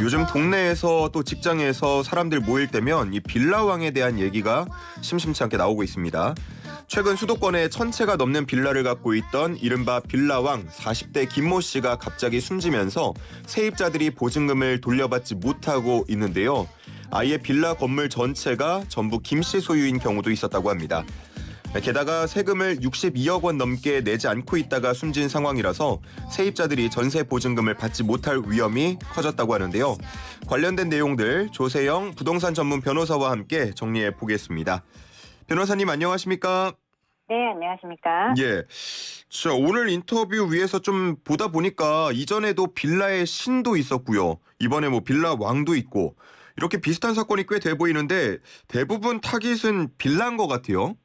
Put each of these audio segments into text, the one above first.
요즘 동네에서 또 직장에서 사람들 모일 때면 이 빌라왕에 대한 얘기가 심심치 않게 나오고 있습니다. 최근 수도권에 1000채가 넘는 빌라를 갖고 있던 이른바 빌라왕 40대 김모 씨가 갑자기 숨지면서 세입자들이 보증금을 돌려받지 못하고 있는데요. 아예 빌라 건물 전체가 전부 김 씨 소유인 경우도 있었다고 합니다. 게다가 세금을 62억 원 넘게 내지 않고 있다가 숨진 상황이라서 세입자들이 전세 보증금을 받지 못할 위험이 커졌다고 하는데요. 관련된 내용들 조세영 부동산 전문 변호사와 함께 정리해 보겠습니다. 변호사님 안녕하십니까? 네, 안녕하십니까? 예. 자, 오늘 인터뷰 위해서 좀 보다 보니까 이전에도 빌라의 신도 있었고요. 이번에 뭐 빌라 왕도 있고 이렇게 비슷한 사건이 꽤 돼 보이는데 대부분 타깃은 빌라인 것 같아요.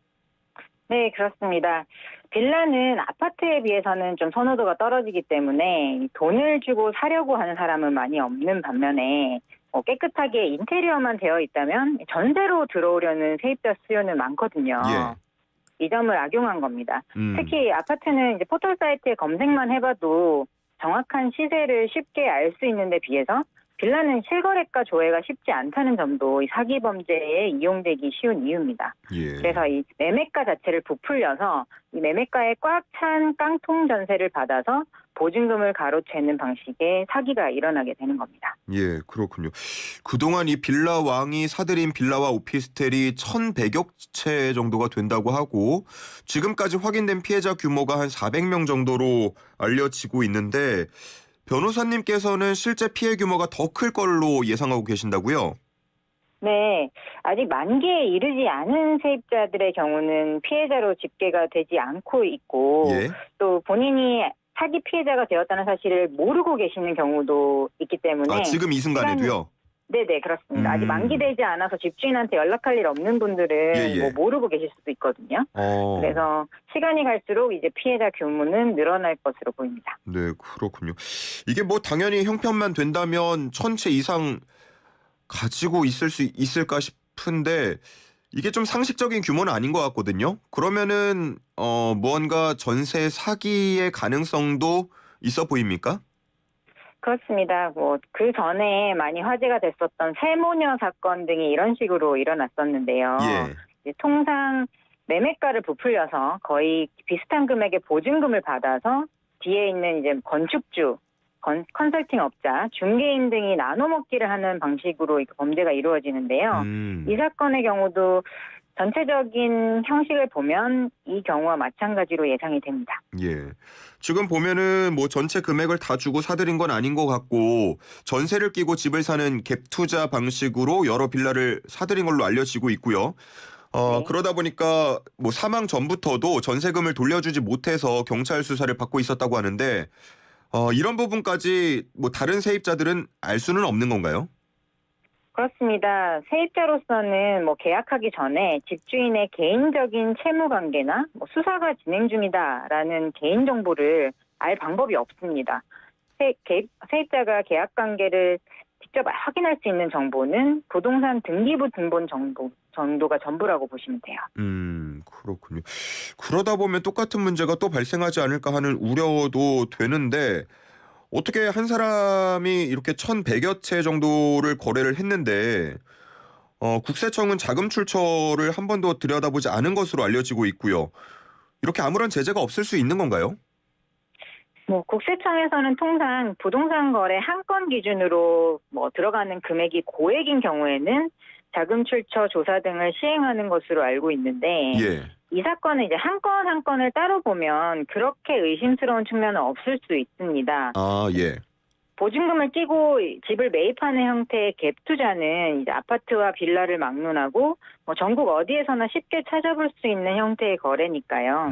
네, 그렇습니다. 빌라는 아파트에 비해서는 좀 선호도가 떨어지기 때문에 돈을 주고 사려고 하는 사람은 많이 없는 반면에 깨끗하게 인테리어만 되어 있다면 전세로 들어오려는 세입자 수요는 많거든요. 예. 이 점을 악용한 겁니다. 특히 아파트는 이제 포털 사이트에 검색만 해봐도 정확한 시세를 쉽게 알 수 있는 데 비해서 빌라는 실거래가 조회가 쉽지 않다는 점도 이 사기 범죄에 이용되기 쉬운 이유입니다. 예. 그래서 이 매매가 자체를 부풀려서 이 매매가에 꽉 찬 깡통 전세를 받아서 보증금을 가로채는 방식의 사기가 일어나게 되는 겁니다. 예, 그렇군요. 그동안 이 빌라 왕이 사들인 빌라와 오피스텔이 1,100여 채 정도가 된다고 하고 지금까지 확인된 피해자 규모가 한 400명 정도로 알려지고 있는데 변호사님께서는 실제 피해 규모가 더 클 걸로 예상하고 계신다고요? 네, 아직 만기에 이르지 않은 세입자들의 경우는 피해자로 집계가 되지 않고 있고 예. 또 본인이 사기 피해자가 되었다는 사실을 모르고 계시는 경우도 있기 때문에 아, 지금 이 순간에도요? 네네, 그렇습니다. 아직 만기되지 않아서 집주인한테 연락할 일 없는 분들은 예. 뭐 모르고 계실 수도 있거든요. 그래서 시간이 갈수록 이제 피해자 규모는 늘어날 것으로 보입니다. 네, 그렇군요. 이게 뭐 당연히 형편만 된다면 1,000채 이상 가지고 있을 수 있을까 싶은데 이게 좀 상식적인 규모는 아닌 것 같거든요. 그러면은 무언가 전세 사기의 가능성도 있어 보입니까? 그렇습니다. 그 전에 많이 화제가 됐었던 세모녀 사건 등이 이런 식으로 일어났었는데요. 예. 이제 통상 매매가를 부풀려서 거의 비슷한 금액의 보증금을 받아서 뒤에 있는 이제 건축주, 컨설팅 업자, 중개인 등이 나눠 먹기를 하는 방식으로 범죄가 이루어지는데요. 이 사건의 경우도 전체적인 형식을 보면 이 경우와 마찬가지로 예상이 됩니다. 예. 지금 보면은 뭐 전체 금액을 다 주고 사들인 건 아닌 것 같고 전세를 끼고 집을 사는 갭 투자 방식으로 여러 빌라를 사들인 걸로 알려지고 있고요. 네. 그러다 보니까 뭐 사망 전부터도 전세금을 돌려주지 못해서 경찰 수사를 받고 있었다고 하는데 이런 부분까지 뭐 다른 세입자들은 알 수는 없는 건가요? 그렇습니다. 세입자로서는 계약하기 전에 집주인의 개인적인 채무 관계나 수사가 진행 중이다라는 개인 정보를 알 방법이 없습니다. 세입자가 계약 관계를 직접 확인할 수 있는 정보는 부동산 등기부 등본 정도가 전부라고 보시면 돼요. 그렇군요. 그러다 보면 똑같은 문제가 또 발생하지 않을까 하는 우려도 되는데 어떻게 한 사람이 이렇게 1,100여 채 정도를 거래를 했는데 국세청은 자금 출처를 한 번도 들여다보지 않은 것으로 알려지고 있고요. 이렇게 아무런 제재가 없을 수 있는 건가요? 국세청에서는 통상 부동산 거래 한 건 기준으로 들어가는 금액이 고액인 경우에는 자금 출처 조사 등을 시행하는 것으로 알고 있는데 예. 이 사건은 이제 한 건 한 건을 따로 보면 그렇게 의심스러운 측면은 없을 수 있습니다. 아, 예. 보증금을 끼고 집을 매입하는 형태의 갭 투자는 이제 아파트와 빌라를 막론하고 전국 어디에서나 쉽게 찾아볼 수 있는 형태의 거래니까요.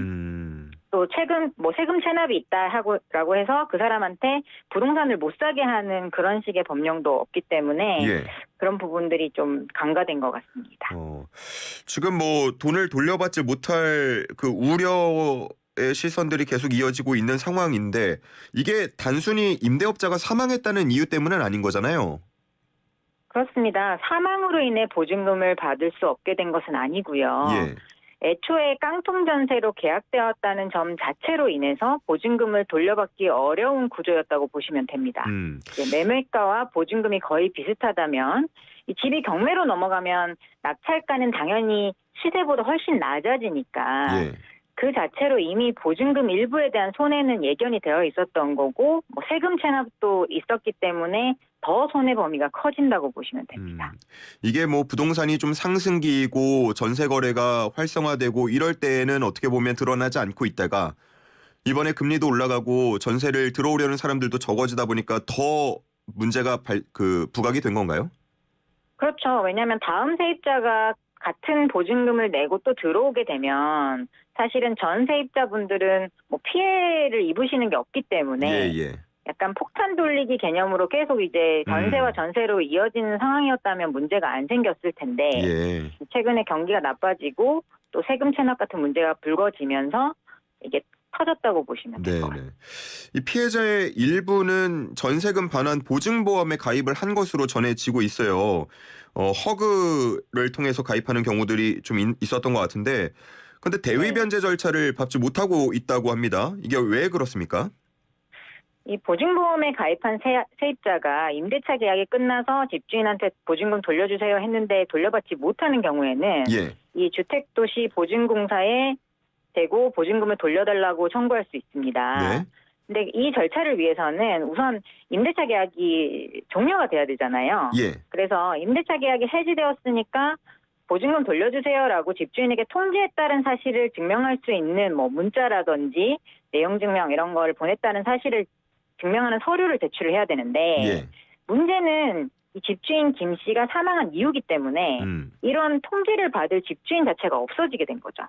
또 세금 체납이 있다라고 해서 그 사람한테 부동산을 못 사게 하는 그런 식의 법령도 없기 때문에 예. 그런 부분들이 좀 강화된 것 같습니다. 지금 뭐 돈을 돌려받지 못할 그 우려의 시선들이 계속 이어지고 있는 상황인데 이게 단순히 임대업자가 사망했다는 이유 때문은 아닌 거잖아요. 그렇습니다. 사망으로 인해 보증금을 받을 수 없게 된 것은 아니고요. 예. 애초에 깡통 전세로 계약되었다는 점 자체로 인해서 보증금을 돌려받기 어려운 구조였다고 보시면 됩니다. 이제 매매가와 보증금이 거의 비슷하다면 이 집이 경매로 넘어가면 낙찰가는 당연히 시세보다 훨씬 낮아지니까 예. 그 자체로 이미 보증금 일부에 대한 손해는 예견이 되어 있었던 거고 뭐 세금 체납도 있었기 때문에 더 손해 범위가 커진다고 보시면 됩니다. 이게 뭐 부동산이 좀 상승기이고 전세 거래가 활성화되고 이럴 때에는 어떻게 보면 드러나지 않고 있다가 이번에 금리도 올라가고 전세를 들어오려는 사람들도 적어지다 보니까 더 문제가 부각이 된 건가요? 그렇죠. 왜냐하면 다음 세입자가 같은 보증금을 내고 또 들어오게 되면 사실은 전 세입자분들은 뭐 피해를 입으시는 게 없기 때문에 예. 약간 폭탄 돌리기 개념으로 계속 이제 전세와 전세로 이어지는 상황이었다면 문제가 안 생겼을 텐데 예. 최근에 경기가 나빠지고 또 세금 체납 같은 문제가 불거지면서 이게 터졌다고 보시면 될 것 같습니다. 이 피해자의 일부는 전세금 반환 보증보험에 가입을 한 것으로 전해지고 있어요. 허그를 통해서 가입하는 경우들이 좀 있었던 것 같은데 근데 대위 변제 절차를 밟지 못하고 있다고 합니다. 이게 왜 그렇습니까? 이 보증보험에 가입한 세입자가 임대차 계약이 끝나서 집주인한테 보증금 돌려주세요 했는데 돌려받지 못하는 경우에는 예. 이 주택도시 보증공사에 대고 보증금을 돌려달라고 청구할 수 있습니다. 네. 근데 이 절차를 위해서는 우선 임대차 계약이 종료가 돼야 되잖아요. 예. 그래서 임대차 계약이 해지되었으니까 보증금 돌려주세요라고 집주인에게 통지에 따른 사실을 증명할 수 있는 뭐 문자라든지 내용 증명 이런 걸 보냈다는 사실을 증명하는 서류를 제출을 해야 되는데 예. 문제는 이 집주인 김 씨가 사망한 이유기 때문에 이런 통지를 받을 집주인 자체가 없어지게 된 거죠.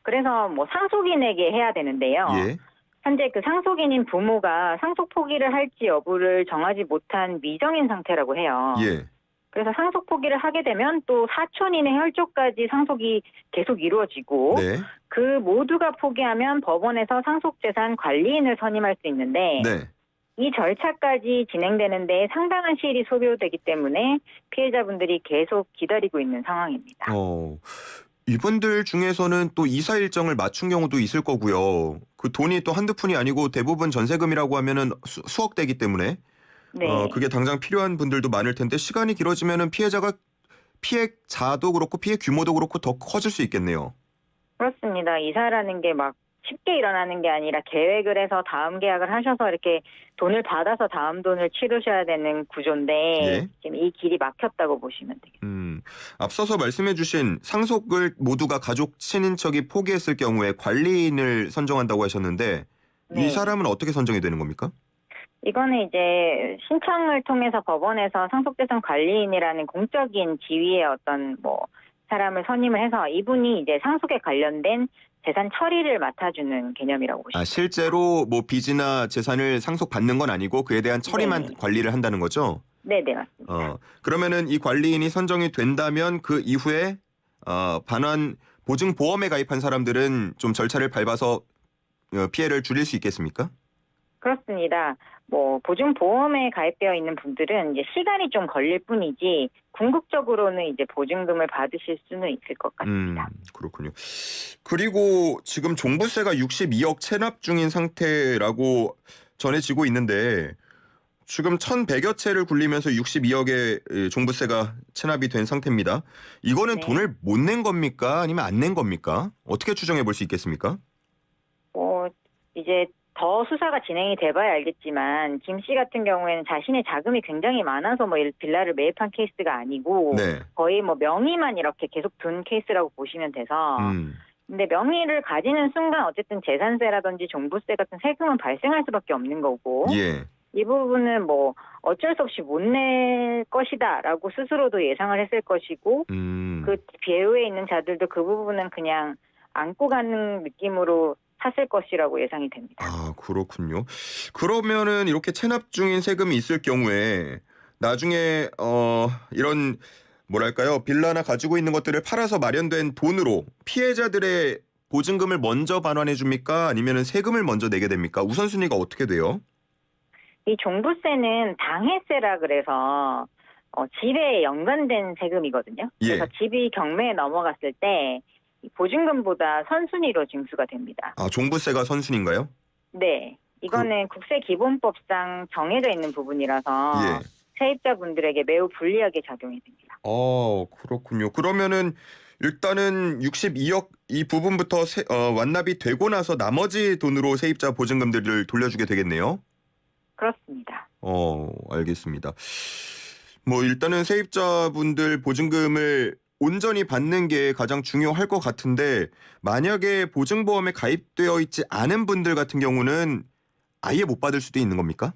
그래서 뭐 상속인에게 해야 되는데요. 예. 현재 그 상속인인 부모가 상속 포기를 할지 여부를 정하지 못한 미정인 상태라고 해요. 예. 그래서 상속 포기를 하게 되면 또 사촌인의 혈족까지 상속이 계속 이루어지고 네. 그 모두가 포기하면 법원에서 상속재산 관리인을 선임할 수 있는데 네. 이 절차까지 진행되는 데 상당한 시일이 소요되기 때문에 피해자분들이 계속 기다리고 있는 상황입니다. 이분들 중에서는 또 이사 일정을 맞춘 경우도 있을 거고요. 그 돈이 또 한두 푼이 아니고 대부분 전세금이라고 하면은 수억 대기 때문에 네. 그게 당장 필요한 분들도 많을 텐데 시간이 길어지면은 피해자도 그렇고 피해 규모도 그렇고 더 커질 수 있겠네요. 그렇습니다. 이사라는 게 막 쉽게 일어나는 게 아니라 계획을 해서 다음 계약을 하셔서 이렇게 돈을 받아서 다음 돈을 치르셔야 되는 구조인데 예. 지금 이 길이 막혔다고 보시면 되겠습니다. 앞서서 말씀해 주신 상속을 모두가 가족 친인척이 포기했을 경우에 관리인을 선정한다고 하셨는데 네. 이 사람은 어떻게 선정이 되는 겁니까? 이거는 이제 신청을 통해서 법원에서 상속재산 관리인이라는 공적인 지위의 어떤 뭐 사람을 선임을 해서 이분이 이제 상속에 관련된 재산 처리를 맡아주는 개념이라고 보시면 됩니다. 실제로 뭐 빚이나 재산을 상속받는 건 아니고 그에 대한 처리만 네. 관리를 한다는 거죠? 네, 맞습니다. 그러면은 이 관리인이 선정이 된다면 그 이후에 반환 보증보험에 가입한 사람들은 좀 절차를 밟아서 피해를 줄일 수 있겠습니까? 그렇습니다. 뭐 보증보험에 가입되어 있는 분들은 이제 시간이 좀 걸릴 뿐이지 궁극적으로는 이제 보증금을 받으실 수는 있을 것 같습니다. 그렇군요. 그리고 지금 종부세가 62억 체납 중인 상태라고 전해지고 있는데 지금 1,100여 채를 굴리면서 62억의 종부세가 체납이 된 상태입니다. 이거는 네. 돈을 못 낸 겁니까? 아니면 안 낸 겁니까? 어떻게 추정해 볼 수 있겠습니까? 이제 더 수사가 진행이 돼봐야 알겠지만 김 씨 같은 경우에는 자신의 자금이 굉장히 많아서 뭐 빌라를 매입한 케이스가 아니고 네. 거의 뭐 명의만 이렇게 계속 둔 케이스라고 보시면 돼서 근데 명의를 가지는 순간 어쨌든 재산세라든지 종부세 같은 세금은 발생할 수밖에 없는 거고 예. 이 부분은 뭐 어쩔 수 없이 못 낼 것이다라고 스스로도 예상을 했을 것이고 그 배후에 있는 자들도 그 부분은 그냥 안고 가는 느낌으로 샀을 것이라고 예상이 됩니다. 그렇군요. 그러면은 이렇게 체납 중인 세금이 있을 경우에 나중에 이런 뭐랄까요? 빌라나 가지고 있는 것들을 팔아서 마련된 돈으로 피해자들의 보증금을 먼저 반환해 줍니까? 아니면은 세금을 먼저 내게 됩니까? 우선순위가 어떻게 돼요? 이 종부세는 당해세라 그래서 집에 연관된 세금이거든요. 예. 그래서 집이 경매에 넘어갔을 때 이 보증금보다 선순위로 징수가 됩니다. 아, 종부세가 선순위인가요? 네. 이거는 국세기본법상 정해져 있는 부분이라서 예. 세입자분들에게 매우 불리하게 작용이 됩니다. 그렇군요. 그러면은 일단은 62억 이 부분부터 완납이 되고 나서 나머지 돈으로 세입자 보증금들을 돌려주게 되겠네요. 그렇습니다. 알겠습니다. 뭐 일단은 세입자분들 보증금을 온전히 받는 게 가장 중요할 것 같은데 만약에 보증보험에 가입되어 있지 않은 분들 같은 경우는 아예 못 받을 수도 있는 겁니까?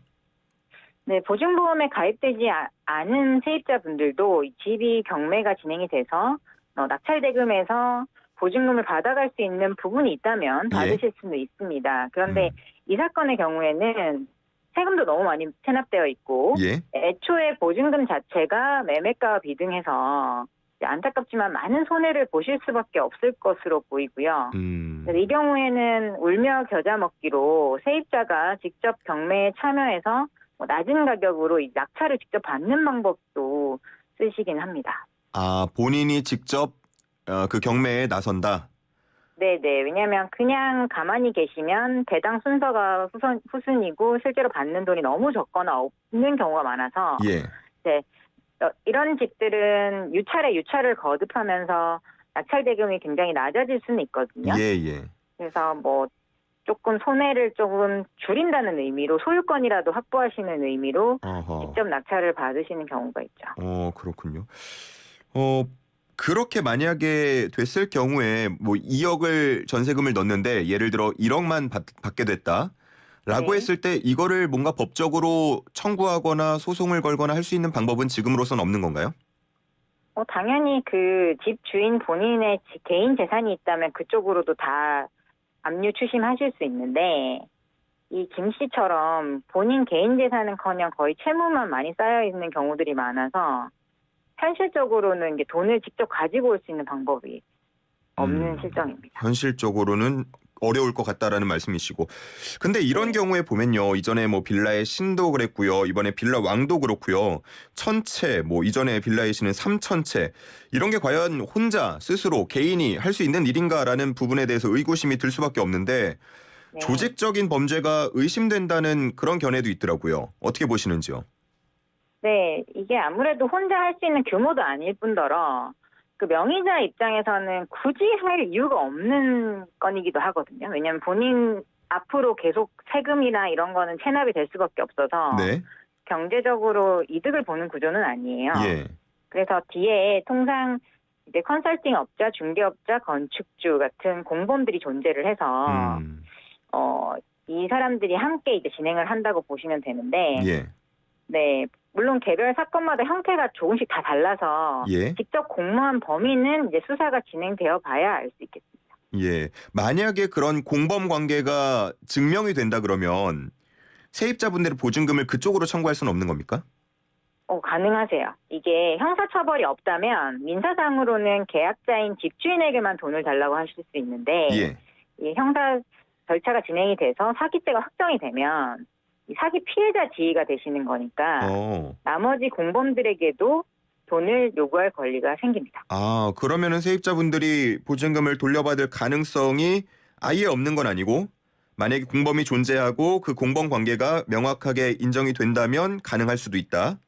네, 보증보험에 가입되지 않은 세입자분들도 이 집이 경매가 진행이 돼서 낙찰대금에서 보증금을 받아갈 수 있는 부분이 있다면 받으실 수는 있습니다. 그런데 이 사건의 경우에는 세금도 너무 많이 체납되어 있고 예. 애초에 보증금 자체가 매매가와 비등해서 안타깝지만 많은 손해를 보실 수밖에 없을 것으로 보이고요. 이 경우에는 울며 겨자 먹기로 세입자가 직접 경매에 참여해서 낮은 가격으로 이 낙찰을 직접 받는 방법도 쓰시긴 합니다. 아, 본인이 직접 그 경매에 나선다? 네네. 왜냐하면 그냥 가만히 계시면 배당 순서가 후순이고 실제로 받는 돈이 너무 적거나 없는 경우가 많아서 예. 네, 이런 집들은 유찰을 거듭하면서 낙찰 대금이 굉장히 낮아질 수는 있거든요. 예. 그래서 뭐 조금 손해를 조금 줄인다는 의미로 소유권이라도 확보하시는 의미로 직접 낙찰을 받으시는 경우가 있죠. 그렇군요. 그렇게 만약에 됐을 경우에 뭐 2억을 전세금을 넣었는데 예를 들어 1억만 받게 됐다라고 네. 했을 때 이거를 뭔가 법적으로 청구하거나 소송을 걸거나 할 수 있는 방법은 지금으로선 없는 건가요? 당연히 그 집 주인 본인의 개인 재산이 있다면 그쪽으로도 다 압류 추심하실 수 있는데 이 김 씨처럼 본인 개인 재산은커녕 거의 채무만 많이 쌓여 있는 경우들이 많아서 현실적으로는 이제 돈을 직접 가지고 올 수 있는 방법이 없는 실정입니다. 현실적으로는 어려울 것 같다라는 말씀이시고. 근데 이런 경우에 보면요. 이전에 뭐 빌라의 신도 그랬고요. 이번에 빌라 왕도 그렇고요. 1000채, 뭐 이전에 빌라의 신은 3000채. 이런 게 과연 혼자 스스로 개인이 할 수 있는 일인가라는 부분에 대해서 의구심이 들 수밖에 없는데 네. 조직적인 범죄가 의심된다는 그런 견해도 있더라고요. 어떻게 보시는지요? 네, 이게 아무래도 혼자 할 수 있는 규모도 아닐 뿐더러 그 명의자 입장에서는 굳이 할 이유가 없는 건이기도 하거든요. 왜냐하면 본인 앞으로 계속 세금이나 이런 거는 체납이 될 수밖에 없어서 네. 경제적으로 이득을 보는 구조는 아니에요. 예. 그래서 뒤에 통상 이제 컨설팅 업자, 중개업자, 건축주 같은 공범들이 존재를 해서 이 사람들이 함께 이제 진행을 한다고 보시면 되는데, 예. 네. 물론 개별 사건마다 형태가 조금씩 다 달라서 예. 직접 공모한 범인은 이제 수사가 진행되어 봐야 알 수 있겠습니다. 예. 만약에 그런 공범 관계가 증명이 된다 그러면 세입자분들의 보증금을 그쪽으로 청구할 수는 없는 겁니까? 가능하세요. 이게 형사처벌이 없다면 민사상으로는 계약자인 집주인에게만 돈을 달라고 하실 수 있는데 예. 이 형사 절차가 진행이 돼서 사기죄가 확정이 되면 이 사기 피해자 지위가 되시는 거니까 나머지 공범들에게도 돈을 요구할 권리가 생깁니다. 아, 그러면은 세입자분들이 보증금을 돌려받을 가능성이 아예 없는 건 아니고 만약에 공범이 존재하고 그 공범 관계가 명확하게 인정이 된다면 가능할 수도 있다.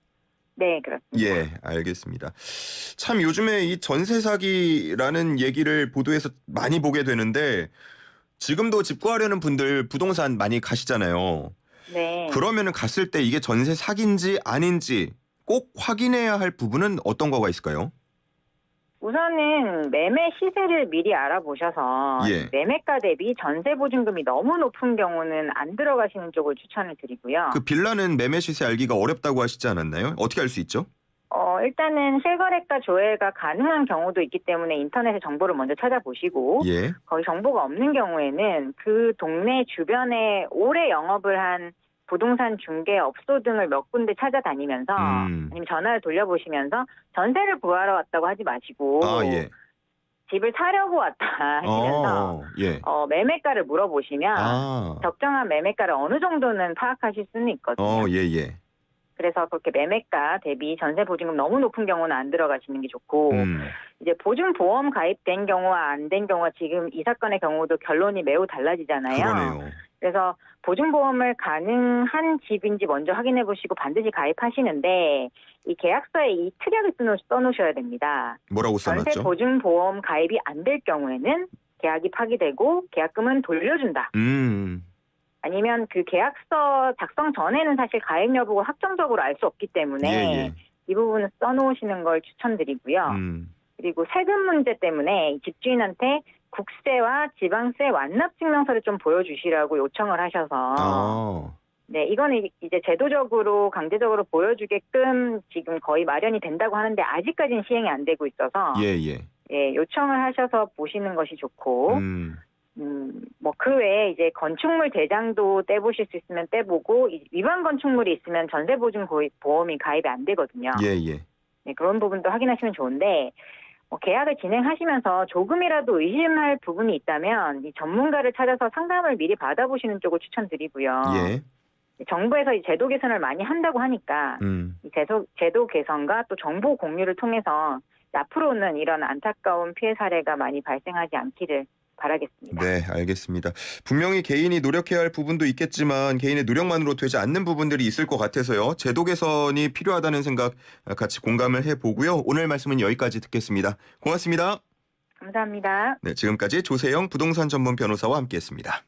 네, 그렇습니다. 예, 알겠습니다. 참 요즘에 이 전세 사기라는 얘기를 보도에서 많이 보게 되는데 지금도 집 구하려는 분들 부동산 많이 가시잖아요. 네. 그러면은 갔을 때 이게 전세 사기인지 아닌지 꼭 확인해야 할 부분은 어떤 거가 있을까요? 우선은 매매 시세를 미리 알아보셔서 예. 매매가 대비 전세 보증금이 너무 높은 경우는 안 들어가시는 쪽을 추천을 드리고요. 그 빌라는 매매 시세 알기가 어렵다고 하시지 않았나요? 어떻게 알 수 있죠? 일단은 실거래가 조회가 가능한 경우도 있기 때문에 인터넷에 정보를 먼저 찾아보시고 예. 거기 정보가 없는 경우에는 그 동네 주변에 오래 영업을 한 부동산 중개업소 등을 몇 군데 찾아다니면서 아니면 전화를 돌려보시면서 전세를 구하러 왔다고 하지 마시고 예. 집을 사려고 왔다 하시면서 예. 매매가를 물어보시면 아. 적정한 매매가를 어느 정도는 파악하실 수는 있거든요. 예. 그래서 그렇게 매매가 대비 전세 보증금 너무 높은 경우는 안 들어가시는 게 좋고 이제 보증보험 가입된 경우와 안 된 경우가 지금 이 사건의 경우도 결론이 매우 달라지잖아요. 그러네요. 그래서 보증보험을 가능한 집인지 먼저 확인해 보시고 반드시 가입하시는데 이 계약서에 이 특약을 써놓으셔야 됩니다. 뭐라고 전세 써놨죠? 보증보험 가입이 안 될 경우에는 계약이 파기되고 계약금은 돌려준다. 아니면 그 계약서 작성 전에는 사실 가입 여부가 확정적으로 알 수 없기 때문에 예. 이 부분은 써놓으시는 걸 추천드리고요. 그리고 세금 문제 때문에 이 집주인한테 국세와 지방세 완납 증명서를 좀 보여주시라고 요청을 하셔서 네, 이거는 이제 제도적으로 강제적으로 보여주게끔 지금 거의 마련이 된다고 하는데 아직까지는 시행이 안 되고 있어서 예, 요청을 하셔서 보시는 것이 좋고 뭐 그 외에 이제 건축물 대장도 떼보실 수 있으면 떼보고 위반 건축물이 있으면 전세보증보험이 가입이 안 되거든요. 네, 그런 부분도 확인하시면 좋은데 뭐 계약을 진행하시면서 조금이라도 의심할 부분이 있다면 이 전문가를 찾아서 상담을 미리 받아보시는 쪽을 추천드리고요. 정부에서 이 제도 개선을 많이 한다고 하니까 이 제도 개선과 또 정보 공유를 통해서 앞으로는 이런 안타까운 피해 사례가 많이 발생하지 않기를 바라겠습니다. 네, 알겠습니다. 분명히 개인이 노력해야 할 부분도 있겠지만 개인의 노력만으로 되지 않는 부분들이 있을 것 같아서요. 제도 개선이 필요하다는 생각 같이 공감을 해보고요. 오늘 말씀은 여기까지 듣겠습니다. 고맙습니다. 감사합니다. 네, 지금까지 조세영 부동산 전문 변호사와 함께했습니다.